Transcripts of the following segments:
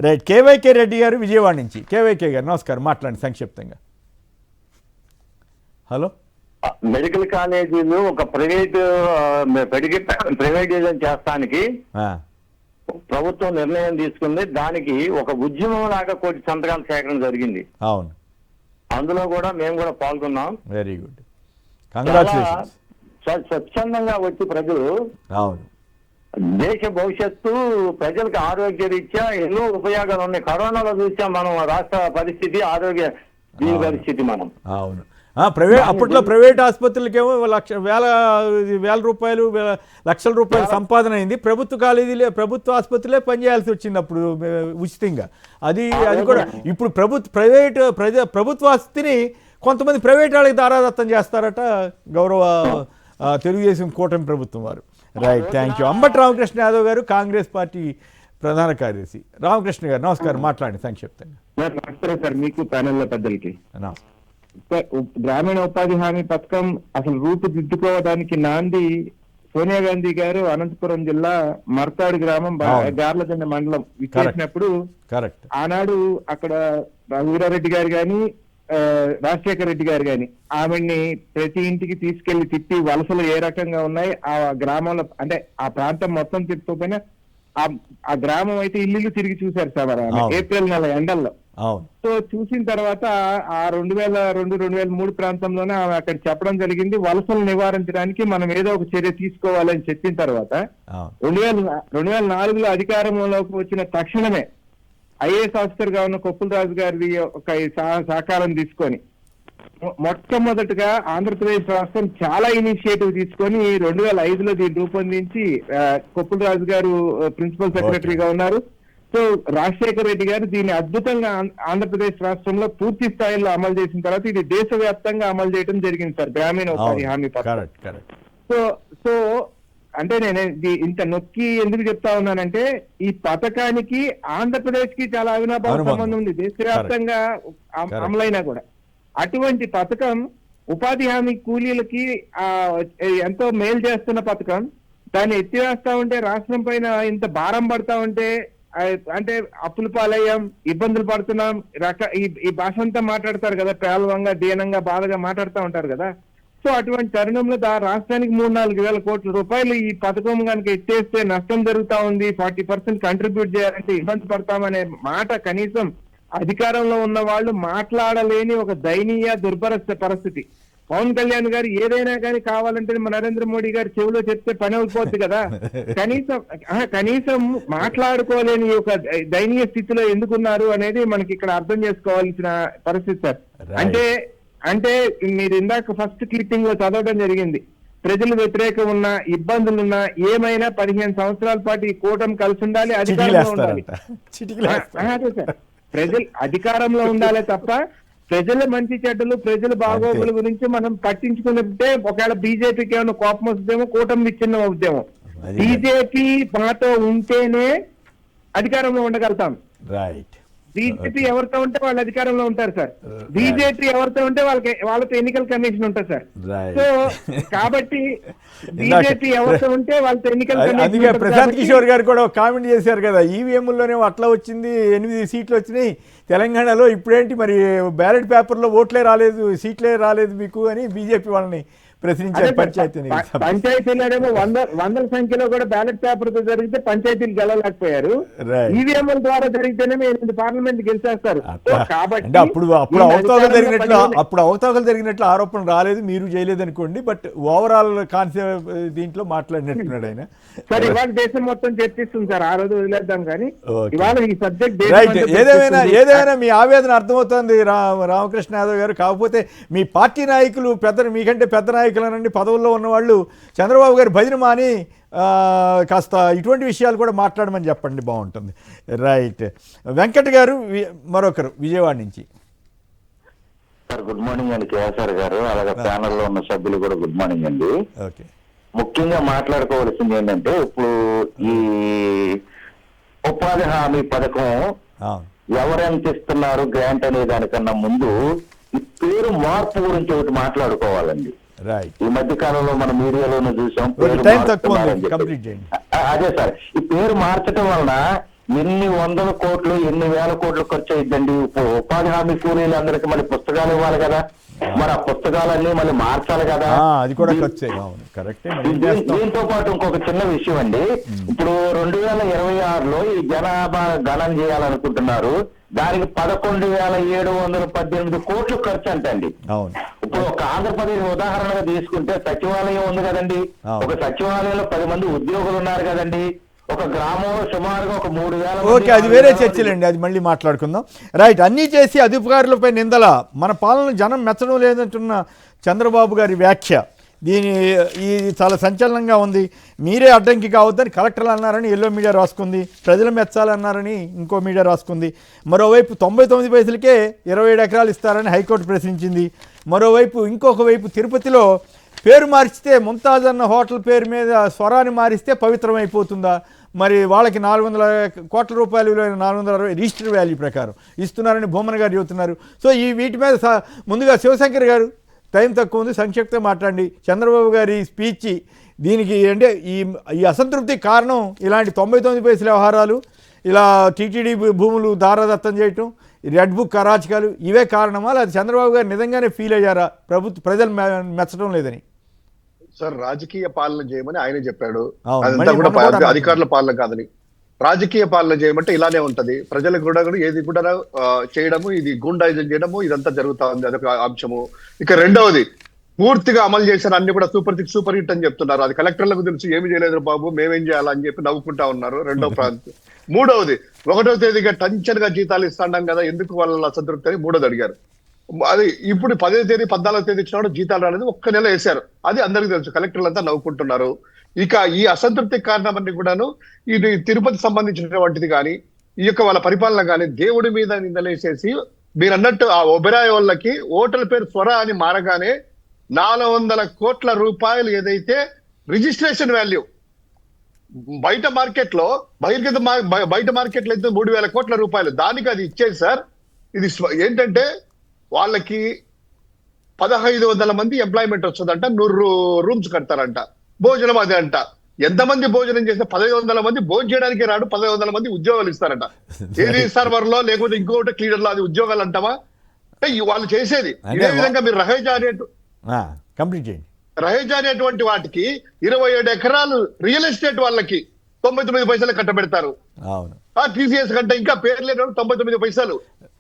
Right. కేవైకే Reddy గారు విజయవాడ నుంచి. కేవైకే గారు నమస్కారం, మాట్లాడండి సంక్షిప్తంగా. హలో. మెడికల్ కాలేజీలు ఒక ప్రైవేటైజేషన్ చేస్తానికి ప్రభుత్వం నిర్ణయం తీసుకుంది. దానికి ఒక ఉద్యమం లాగా కోటి సంతకాలు సేకరణ జరిగింది. అవును, అందులో కూడా మేము కూడా పాల్గొన్నాం. Very good, congratulations. స్వచ్ఛందంగా వచ్చి ప్రజలు, అవును, దేశ భవిష్యత్తు, ప్రజలకు ఆరోగ్య రీత్యా ఎన్నో ఉపయోగాలు ఉన్నాయి. కరోనాలో చూసాం మనం రాష్ట్ర పరిస్థితి, ఆరోగ్య పరిస్థితి మనం. అవును. అప్పట్లో ప్రైవేట్ ఆసుపత్రులకేమో వేల రూపాయలు లక్షల రూపాయలు సంపాదన అయింది. ప్రభుత్వ కాలేజీలే, ప్రభుత్వ ఆసుపత్రులే పనిచేయాల్సి వచ్చింది అప్పుడు ఉచితంగా. అది కూడా ఇప్పుడు ప్రభుత్వ ఆస్తిని కొంతమంది ప్రైవేట్ వాళ్ళకి దారాదత్తం చేస్తారట గౌరవ తెలుగుదేశం కూటమి ప్రభుత్వం వారు. Right, thank you. Ambati Ramakrishna Yadav గారు, కాంగ్రెస్ పార్టీ ప్రధాన కార్యదర్శి. రామకృష్ణ గారు నమస్కారం, మాట్లాడండి సంక్షిప్తంగా. నమస్కారం సార్, మీకు ప్యానెల్ పెద్దలకి. నమస్కారం. గ్రామీణ ఉపాధి హామీ పథకం అసలు రూపుదిద్దుకోవడానికి నాంది సోనియా గాంధీ గారు అనంతపురం జిల్లా మర్తాడు గ్రామం గార్లదండ మండలం విచ్చేసినప్పుడు ఆనాడు అక్కడ రఘువీరారెడ్డి గారు గాని రాజశేఖర రెడ్డి గారు గాని ఆమెని ప్రతి ఇంటికి తీసుకెళ్లి తిప్పి వలసలు ఏ రకంగా ఉన్నాయి ఆ గ్రామంలో, అంటే ఆ ప్రాంతం మొత్తం తిప్పకపోయినా ఆ గ్రామం అయితే ఇల్లు తిరిగి చూశారు సార్ ఏప్రిల్ నెల ఎండల్లో. సో చూసిన తర్వాత ఆ 2002-2003 ప్రాంతంలోనే ఆమె అక్కడ చెప్పడం జరిగింది, వలసలు నివారించడానికి మనం ఏదో ఒక చర్య తీసుకోవాలని చెప్పిన తర్వాత 2004లో అధికారంలోకి వచ్చిన తక్షణమే ఐఏఎస్ ఆఫీసర్ గా ఉన్న కొప్పుల రాజు గారి ఒక సహకారం తీసుకొని మొట్టమొదటిగా ఆంధ్రప్రదేశ్ రాష్ట్రం చాలా ఇనిషియేటివ్ తీసుకొని 2005లో దీన్ని రూపొందించి కొప్పుల రాజు గారు ప్రిన్సిపల్ సెక్రటరీగా ఉన్నారు. సో రాజశేఖర రెడ్డి గారు దీన్ని అద్భుతంగా ఆంధ్రప్రదేశ్ రాష్ట్రంలో పూర్తి స్థాయిలో అమలు చేసిన తర్వాత ఇది దేశవ్యాప్తంగా అమలు చేయడం జరిగింది సార్ గ్రామీణ ఉపాధి హామీ పథకం. సో అంటే నేను ఇంత నొక్కి ఎందుకు చెప్తా ఉన్నానంటే ఈ పథకానికి ఆంధ్రప్రదేశ్ కి చాలా అవినాభావ సంబంధం ఉంది, దేశవ్యాప్తంగా అమలైనా కూడా. అటువంటి పథకం ఉపాధి హామీ కూలీలకి ఎంతో మేలు చేస్తున్న పథకం, దాన్ని ఎత్తివేస్తా ఉంటే రాష్ట్రం పైన ఇంత భారం పడతా ఉంటే, అంటే అప్పుల పాలయ్యాం, ఇబ్బందులు పడుతున్నాం, ఈ భాష అంతా మాట్లాడతారు కదా, పేలవంగా దీనంగా బాధగా మాట్లాడుతూ ఉంటారు కదా. సో అటువంటి తరుణంలో రాష్ట్రానికి 3-4 వేల కోట్ల రూపాయలు ఈ పథకం కనుక ఎత్తేస్తే నష్టం జరుగుతా ఉంది, 40% కంట్రిబ్యూట్ చేయాలంటే ఇబ్బంది పడతామనే మాట కనీసం అధికారంలో ఉన్న వాళ్ళు మాట్లాడలేని ఒక దయనీయ దుర్భర పరిస్థితి. పవన్ కళ్యాణ్ గారు ఏదైనా కానీ కావాలంటే నరేంద్ర మోడీ గారు చెవిలో చెప్తే పని అయిపోద్ది కదా, కనీసం మాట్లాడుకోలేని ఒక దయనీయ స్థితిలో ఎందుకున్నారు అనేది మనకి ఇక్కడ అర్థం చేసుకోవాల్సిన పరిస్థితి సార్. అంటే మీరు ఇందాక ఫస్ట్ క్లిప్పింగ్ లో చదవడం జరిగింది, ప్రజలు వ్యతిరేకం ఉన్నా, ఇబ్బందులున్నా, ఏమైనా 15 సంవత్సరాల పాటు ఈ కూటమి కలిసి ఉండాలి, అధికారంలో ఉండాలి. అదే సార్, ప్రజలు అధికారంలో ఉండాలి తప్ప ప్రజల మంచి చెడ్డలు, ప్రజల బాగోగుల గురించి మనం పట్టించుకున్నట్టే. ఒకవేళ బీజేపీకి ఏమైనా కోపం వస్తుందేమో, కూటమి విచ్ఛిన్నం అవుద్దేమో. బీజేపీ మాతో ఉంటేనే అధికారంలో ఉండగలుగుతాం. బీజేపీ ఎవరితో ఉంటే వాళ్ళు అధికారంలో ఉంటారు సార్, బీజేపీ ఎవరితో ఉంటే వాళ్ళతో ఎన్నికల కమిషన్ ఉంటుంది సార్. సో కాబట్టి బీజేపీ ఎవరితో ఉంటే వాళ్ళతో ఎన్నికల కమిషన్. ప్రశాంత్ కిషోర్ గారు కూడా కామెంట్ చేశారు కదా, ఈవీఎంలోనే అట్లా వచ్చింది, 8 సీట్లు వచ్చినాయి తెలంగాణలో, ఇప్పుడేంటి మరి బ్యాలెట్ పేపర్లో ఓట్లే రాలేదు, సీట్లే రాలేదు మీకు అని బీజేపీ వాళ్ళని ప్రశ్నించారు. పంచాయతీలోనేమో వందల సంఖ్యలో కూడా బ్యాలెట్ పేపర్ తో జరిగితే పంచాయతీలు గెలవలేకపోయారు, ఈవీఎంల ద్వారా జరిగితేనే పార్లమెంట్ గెలిచేస్తారు. కాబట్టి అప్పుడు అవతావకలు జరిగినట్లు ఆరోపణ రాలేదు, మీరు చేయలేదు అనుకోండి, బట్ ఓవరాల్ కాన్సెప్ట్ దీంట్లో మాట్లాడినట్టున్నాడు ఆయన. సరే, ఇవాళ దేశం మొత్తం చర్చిస్తుంది సార్, ఆ రోజు వదిలేద్దాం కానీ ఇవాళ ఈ సబ్జెక్ట్. ఏదేమైనా మీ ఆవేదన అర్థమవుతుంది రామకృష్ణ యాదవ్ గారు. కాకపోతే మీ పార్టీ నాయకులు మీకంటే పెద్ద నాయకులు అనండి, పదవుల్లో ఉన్నవాళ్ళు చంద్రబాబు గారు భజన మాని కాస్త ఇటువంటి విషయాలు కూడా మాట్లాడమని చెప్పండి, బాగుంటుంది. రైట్. వెంకట్ గారు మరొకరు విజయవాడ నుంచి. సార్ గుడ్ మార్నింగ్ అండి కేఎస్ఆర్ గారు, అలాగే ప్యానెల్లో ఉన్న సభ్యులు కూడా గుడ్ మార్నింగ్ అండి. ఓకే. ముఖ్యంగా మాట్లాడుకోవాల్సింది ఏంటంటే, ఇప్పుడు ఈ ఉపాధి హామీ పథకం ఎవరెంత ఇస్తున్నారు గ్రాంట్ అనే దానికన్నా ముందు ఈ పేరు మార్పు గురించి ఒకటి మాట్లాడుకోవాలండి. ఈ మధ్య కాలంలో మన మీడియాలోనే చూసాం, అదే సార్, ఈ పేరు మార్చడం వలన ఎన్ని వందల కోట్లు ఎన్ని వేల కోట్లు ఖర్చు అయిద్దండి. ఉపాధి హామీ కూలీలందరికీ మళ్ళీ పుస్తకాలు ఇవ్వాలి కదా, మరి ఆ పుస్తకాలన్నీ మళ్ళీ మార్చాలి కదా. అది కూడా ఖర్చు. కరెక్టే. దీంతో పాటు ఇంకొక చిన్న విషయం అండి, ఇప్పుడు 2026లో ఈ జనాభా గణన చేయాలనుకుంటున్నారు. దానికి 11,718 కోట్లు ఖర్చు అంటండి. ఇప్పుడు ఒక ఆంధ్రప్రదేశ్ ఉదాహరణగా తీసుకుంటే సచివాలయం ఉంది కదండి, ఒక సచివాలయంలో 10 మంది ఉద్యోగులు ఉన్నారు కదండి, ఒక గ్రామంలో సుమారుగా ఒక 3,000. ఓకే, అది వేరే చర్చలండి, అది మళ్ళీ మాట్లాడుకుందాం. రైట్. అన్నీ చేసి అధికారులపై నిందల, మన పాలన జనం మెచ్చడం లేదంటున్న చంద్రబాబు గారి వ్యాఖ్య ఈ చాలా సంచలనంగా ఉంది. మీరే అడ్డంకి కావద్దని కలెక్టర్లు అన్నారని ఎల్లో మీడియా రాసుకుంది, ప్రజలు మెచ్చాలన్నారని ఇంకో మీడియా రాసుకుంది. మరోవైపు 99 పైసలకే 27 ఎకరాలు ఇస్తారని హైకోర్టు ప్రశ్నించింది. మరోవైపు ఇంకొక వైపు తిరుపతిలో పేరు మార్చితే ముంతాజ్ అన్న హోటల్ పేరు మీద స్వరాన్ని మారిస్తే పవిత్రమైపోతుందా? మరి వాళ్ళకి 400 కోట్ల రూపాయలు విలువైన 460 రిజిస్టర్ వాల్యూ ప్రకారం ఇస్తున్నారని బొమ్మన గారు చెబుతున్నారు. సో వీటి మీద ముందుగా శివశంకర్ గారు, టైం తక్కువ ఉంది, సంక్షిప్తంగా మాట్లాడండి. చంద్రబాబు గారి స్పీచ్ దీనికి అంటే ఈ అసంతృప్తి కారణం ఇలాంటి 99 పైసల వ్యవహారాలు, ఇలా టీటీడీ భూములు దారాదత్తం చేయటం, రెడ్ బుక్ అరాచకాలు, ఇవే కారణమా? లేదా చంద్రబాబు గారు నిజంగానే ఫీల్ అయ్యారా ప్రజలు మెచ్చడం లేదని? సార్, రాజకీయ పాలన చేయమని ఆయనే చెప్పాడు. అదంతా కూడా అధికారుల పాలన కాదని. రాజకీయ పాలన చేయమంటే ఇలానే ఉంటది. ప్రజలకు కూడా ఏది కూడా చేయడము, ఇది గూండాయిజం చేయడము, ఇదంతా జరుగుతా ఉంది. అదొక అంశము. ఇక రెండవది, పూర్తిగా అమలు చేశారు అన్ని కూడా సూపర్ హిట్ అని చెప్తున్నారు. అది కలెక్టర్లకు తెలుసు, ఏమి చేయలేదు బాబు, మేమేం చేయాలని చెప్పి నవ్వుకుంటా ఉన్నారు. రెండవ ప్రాంతం. మూడవది, 1వ తేదీగా టెన్షన్ గా జీతాలు ఇస్తాండం కదా, ఎందుకు వాళ్ళ అసంతృప్తి అని మూడోది అడిగారు. అది ఇప్పుడు 10వ తేదీ 14వ తేదీ ఇచ్చినప్పుడు జీతాలు అనేది 1 నెల వేశారు. అది అందరికీ తెలుసు, కలెక్టర్లంతా నవ్వుకుంటున్నారు. ఇక ఈ అసంతృప్తి కారణమన్నీ కూడాను ఇది తిరుపతి సంబంధించినటువంటిది కానీ, ఈ యొక్క వాళ్ళ పరిపాలన కానీ దేవుడి మీద నిందలేసేసి, మీరు అన్నట్టు ఆ ఒబెరాయ్ వాళ్ళకి హోటల్ పేరు స్వర అని మారగానే 400 కోట్ల రూపాయలు ఏదైతే రిజిస్ట్రేషన్ వాల్యూ బయట మార్కెట్ లో బయట మార్కెట్ లో అయితే 3,000 కోట్ల రూపాయలు, దానికి అది ఇచ్చేది సార్. ఇది ఏంటంటే వాళ్ళకి 1,500 మంది ఎంప్లాయ్మెంట్ వస్తుందంట, 100 రూమ్స్ కడతారంట, భోజనం అదే అంట. ఎంతమంది భోజనం చేస్తే 1,500 మంది భోజనం చేయడానికి రాడు, 1,500 మంది ఉద్యోగాలు ఇస్తారంట. ఏది సర్వర్ లో లేకపోతే ఇంకొకటి క్లీనర్ లో, అది ఉద్యోగాలు అంటావా? అంటే వాళ్ళు చేసేది ఇదే విధంగా. మీరు రహేజా అనేటువంటి వాటికి 27 ఎకరాలు రియల్ ఎస్టేట్ వాళ్ళకి 99 పైసలు కట్టబెడతారు. టీసీఎస్ కంటే ఇంకా పేరు లేని 99 పైసలు.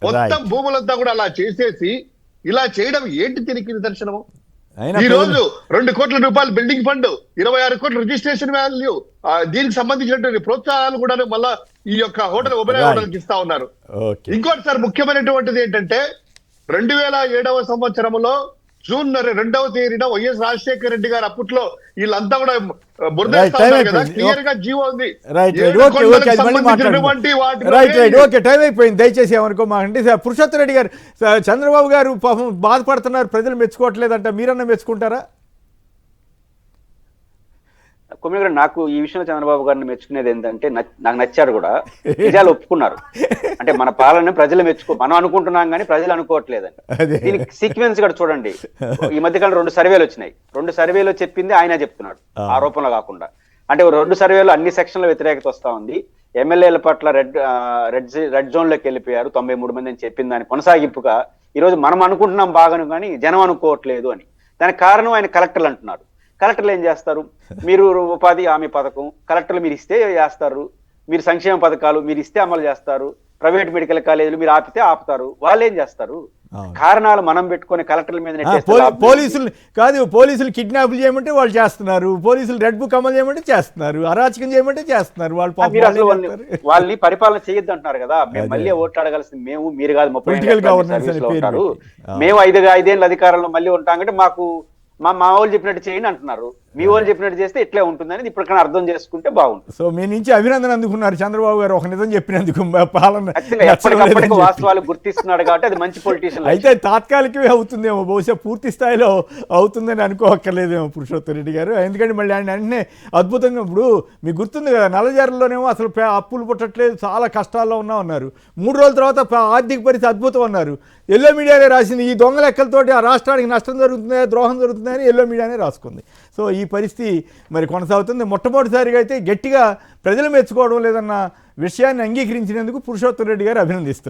మొత్తం భూములంతా కూడా అలా చేసేసి ఇలా చేయడం ఏంటి దీనికి నిదర్శనము? ఈ రోజు 2 కోట్ల రూపాయలు బిల్డింగ్ ఫండ్, 26 కోట్ల రిజిస్ట్రేషన్ వాల్యూ, దీనికి సంబంధించినటువంటి ప్రోత్సాహాలు కూడా మళ్ళా ఈ యొక్క హోటల్ ఒబెరాయ్ హోటల్కి ఇస్తా ఉన్నారు. ఇంకోటి సార్, ముఖ్యమైనటువంటిది ఏంటంటే 2007వ సంవత్సరంలో జూన్ 2వ తేదీన వైఎస్ రాజశేఖర రెడ్డి గారు అప్పట్లో వీళ్ళంతా కూడా క్లియర్ గా జీవో ఉంది. టైం అయిపోయింది, దయచేసి ఏమనుకో మాకండి. పురుషోత్తమ రెడ్డి గారు, చంద్రబాబు గారు పాపం బాధపడుతున్నారు, ప్రజలు మెచ్చుకోవట్లేదంట, మీరన్నా మెచ్చుకుంటారా? కొమ్మిడి గారు, నాకు ఈ విషయంలో చంద్రబాబు గారిని మెచ్చుకునేది ఏంటంటే, నాకు నచ్చారు కూడా, నిజాలు ఒప్పుకున్నారు. అంటే మన పాలన ప్రజలు మనం అనుకుంటున్నాం కానీ ప్రజలు అనుకోవట్లేదండి. దీనికి సీక్వెన్స్ కూడా చూడండి. ఈ మధ్యకాలం 2 సర్వేలు వచ్చినాయి. 2 సర్వేలో చెప్పింది ఆయన చెప్తున్నాడు, ఆరోపణలు కాకుండా. అంటే 2 సర్వేలు అన్ని సెక్షన్ల వ్యతిరేకత వస్తా ఉంది. ఎమ్మెల్యేల పట్ల రెడ్ జోన్ లోకి వెళ్ళిపోయారు 93 మంది అని చెప్పిన దాని కొనసాగింపుగా ఈరోజు మనం అనుకుంటున్నాం బాగాను కానీ జనం అనుకోవట్లేదు అని. దానికి కారణం ఆయన కలెక్టర్లు అంటున్నారు. కలెక్టర్లు ఏం చేస్తారు? మీరు ఉపాధి హామీ పథకం కలెక్టర్లు మీరు ఇస్తే చేస్తారు, మీరు సంక్షేమ పథకాలు మీరు ఇస్తే అమలు చేస్తారు, ప్రైవేట్ మెడికల్ కాలేజీలు మీరు ఆపితే ఆపుతారు. వాళ్ళు ఏం చేస్తారు? కారణాలు మనం పెట్టుకునే కలెక్టర్ల మీద పోలీసులు కిడ్నాప్ చేయమంటే వాళ్ళు చేస్తున్నారు, పోలీసులు రెడ్ బుక్ అమలు చేయమంటే చేస్తున్నారు, అరాచకం చేయమంటే చేస్తున్నారు. వాళ్ళని పరిపాలన చేయొద్దు అంటున్నారు కదా. మేము మళ్ళీ ఓట్లాడగలసింది మేము, మీరు కాదు. 30 మేము 5 అధికారంలో మళ్ళీ ఉంటాం అంటే మాకు మా వాళ్ళు చెప్పినట్టు చేయండి అంటున్నారు. మీ వాళ్ళు చెప్పినట్టు చేస్తే ఇట్లే ఉంటుందని ఇప్పటికైనా అర్థం చేసుకుంటే బాగుంటుంది. సో మీ నుంచి అభినందన అందుకున్నారు చంద్రబాబు గారు, ఒక నిజం చెప్పినందుకు. పాలన వాస్తవాలు గుర్తిస్తున్నాడు కాబట్టి అది మంచి పొలిటీషియన్. అయితే తాత్కాలికమే అవుతుందేమో, బహుశా పూర్తి స్థాయిలో అవుతుందని అనుకోక్కర్లేదేమో పురుషోత్తమ రెడ్డి గారు. ఎందుకంటే మళ్ళీ ఆయన వెంటనే అద్భుతంగా, ఇప్పుడు మీకు గుర్తుంది కదా, నల్లజారులోనేమో అసలు అప్పులు పుట్టట్లేదు, చాలా కష్టాల్లో ఉన్నారు. 3 రోజుల తర్వాత ఆర్థిక పరిస్థితి అద్భుతం అన్నారు. ఎల్లో మీడియానే రాసింది, ఈ దొంగ లెక్కలతోటి ఆ రాష్ట్రానికి నష్టం జరుగుతుంది, ద్రోహం జరుగుతుందని ఎల్లో మీడియానే రాసుకుంది. సో ఈ పరిస్థితి మరి కొనసాగుతుంది. మొట్టమొదటిసారిగా అయితే గట్టిగా ప్రజలు మెచ్చుకోవడం లేదన్న విషయాన్ని అంగీకరించినందుకు పురుషోత్తమ్ రెడ్డి గారు అభినందిస్తున్నారు.